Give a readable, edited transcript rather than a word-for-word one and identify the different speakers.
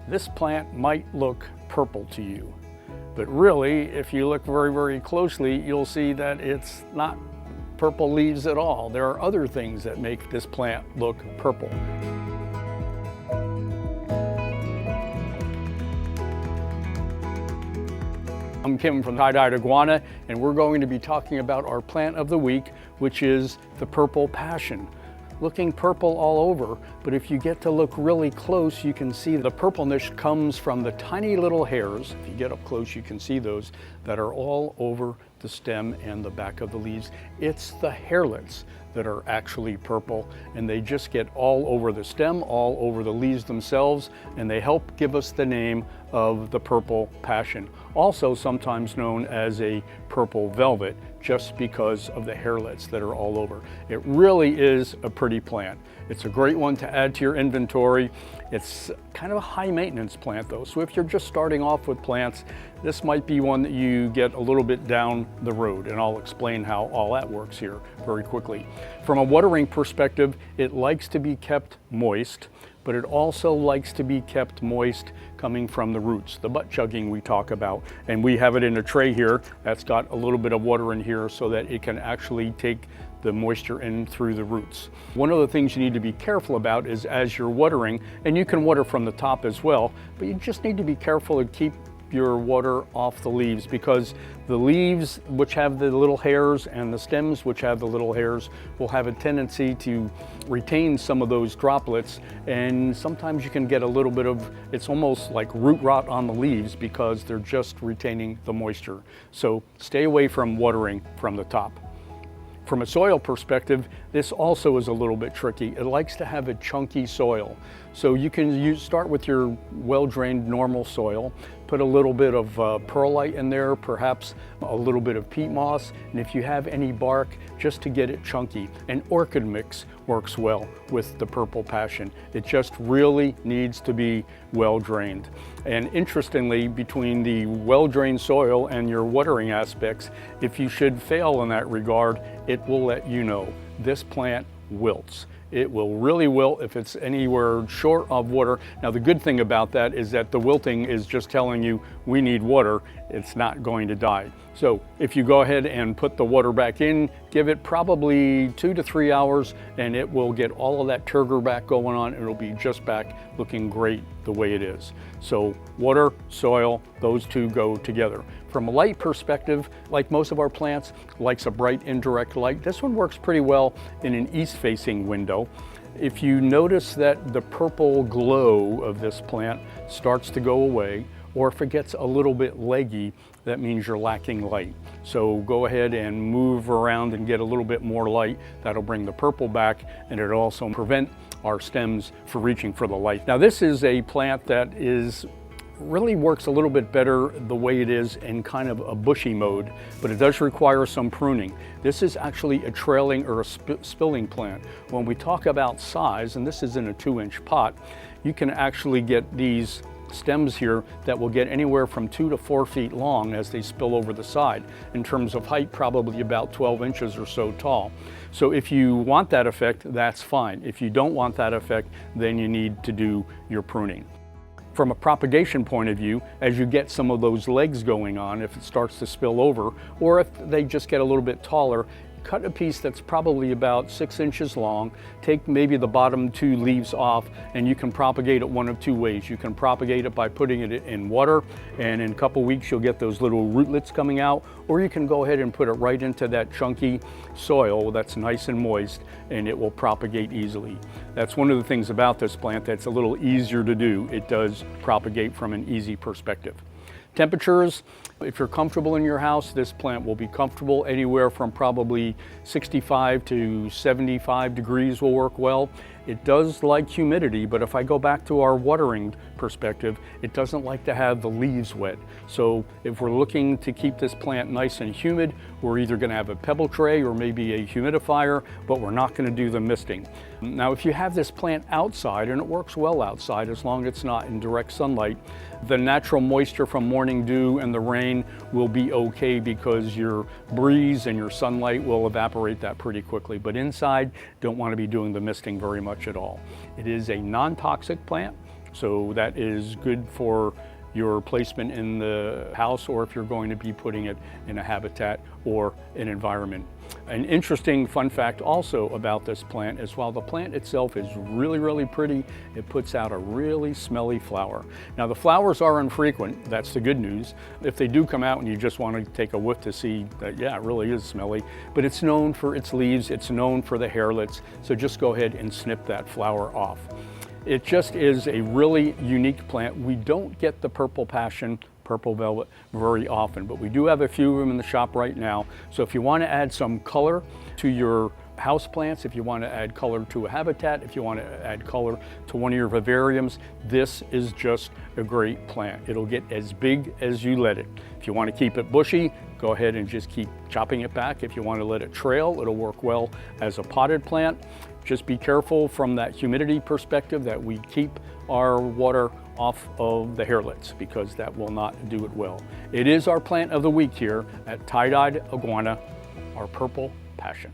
Speaker 1: This plant might look purple to you, but really, if you look very, very closely, you'll see that it's not purple leaves at all. There are other things that make this plant look purple. I'm Kim from Tye-Dyed Iguana, and we're going to be talking about our plant of the week, which is the purple passion. Looking purple all over, but if you get to look really close, you can see the purpleness comes from the tiny little hairs. If you get up close, you can see those that are all over the stem and the back of the leaves. It's the hairlets that are actually purple, and they just get all over the stem, all over the leaves themselves, and they help give us the name of the purple passion, also sometimes known as a purple velvet, just because of the hairlets that are all over. It really is a pretty plant. It's a great one to add to your inventory. It's kind of a high maintenance plant though, so if you're just starting off with plants, this might be one that you get a little bit down the road, and I'll explain how all that works here very quickly. From a watering perspective, it likes to be kept moist, but it also likes to be kept moist coming from the roots, the butt chugging we talk about. And we have it in a tray here that's got a little bit of water in here so that it can actually take the moisture in through the roots. One of the things you need to be careful about is as you're watering, and you can water from the top as well, but you just need to be careful to keep your water off the leaves, because the leaves, which have the little hairs, and the stems, which have the little hairs, will have a tendency to retain some of those droplets, and sometimes you can get a little bit of, it's almost like root rot on the leaves because they're just retaining the moisture. So stay away from watering from the top. From a soil perspective, this also is a little bit tricky. It likes to have a chunky soil. So you can start with your well-drained normal soil, put a little bit of perlite in there, perhaps a little bit of peat moss, and if you have any bark, just to get it chunky. An orchid mix works well with the purple passion. It just really needs to be well-drained. And interestingly, between the well-drained soil and your watering aspects, if you should fail in that regard, it will let you know. This plant wilts. It will really wilt if it's anywhere short of water. Now the good thing about that is that the wilting is just telling you we need water. It's not going to die. So if you go ahead and put the water back in, give it probably 2 to 3 hours, and it will get all of that turgor back going on, and it'll be just back looking great the way it is. So water, soil, those two go together. From a light perspective, like most of our plants, likes a bright indirect light. This one works pretty well in an east-facing window. If you notice that the purple glow of this plant starts to go away, or if it gets a little bit leggy, that means you're lacking light. So go ahead and move around and get a little bit more light. That'll bring the purple back, and it'll also prevent our stems from reaching for the light. Now this is a plant that really works a little bit better the way it is in kind of a bushy mode, but it does require some pruning. This is actually a trailing or a spilling plant. When we talk about size, and this is in a 2-inch pot, you can actually get these stems here that will get anywhere from 2 to 4 feet long as they spill over the side. In terms of height, probably about 12 inches or so tall. So if you want that effect, that's fine. If you don't want that effect, then you need to do your pruning. From a propagation point of view, as you get some of those legs going on, if it starts to spill over, or if they just get a little bit taller, cut a piece that's probably about 6 inches long, take maybe the bottom 2 leaves off, and you can propagate it one of 2 ways. You can propagate it by putting it in water, and in a couple weeks you'll get those little rootlets coming out, or you can go ahead and put it right into that chunky soil that's nice and moist, and it will propagate easily. That's one of the things about this plant that's a little easier to do. It does propagate from an easy perspective. Temperatures, if you're comfortable in your house, this plant will be comfortable. Anywhere from probably 65 to 75 degrees will work well. It does like humidity, but if I go back to our watering perspective, it doesn't like to have the leaves wet. So if we're looking to keep this plant nice and humid, we're either going to have a pebble tray or maybe a humidifier, but we're not going to do the misting. Now, if you have this plant outside, and it works well outside as long as it's not in direct sunlight, the natural moisture from morning dew and the rain will be okay because your breeze and your sunlight will evaporate that pretty quickly. But inside, don't want to be doing the misting very much at all. It is a non-toxic plant. So that is good for your placement in the house, or if you're going to be putting it in a habitat or an environment. An interesting fun fact also about this plant is while the plant itself is really, really pretty, it puts out a really smelly flower. Now the flowers are infrequent, that's the good news. If they do come out and you just want to take a whiff to see that, yeah, it really is smelly, but it's known for its leaves, it's known for the hairlets, so just go ahead and snip that flower off. It just is a really unique plant. We don't get the purple passion, purple velvet very often, but we do have a few of them in the shop right now. So if you want to add some color to your house plants, if you want to add color to a habitat, if you want to add color to one of your vivariums, this is just a great plant. It'll get as big as you let it. If you want to keep it bushy, go ahead and just keep chopping it back. If you want to let it trail, it'll work well as a potted plant. Just be careful from that humidity perspective that we keep our water off of the hairlets, because that will not do it well. It is our plant of the week here at Tye-Dyed Iguana, our purple passion.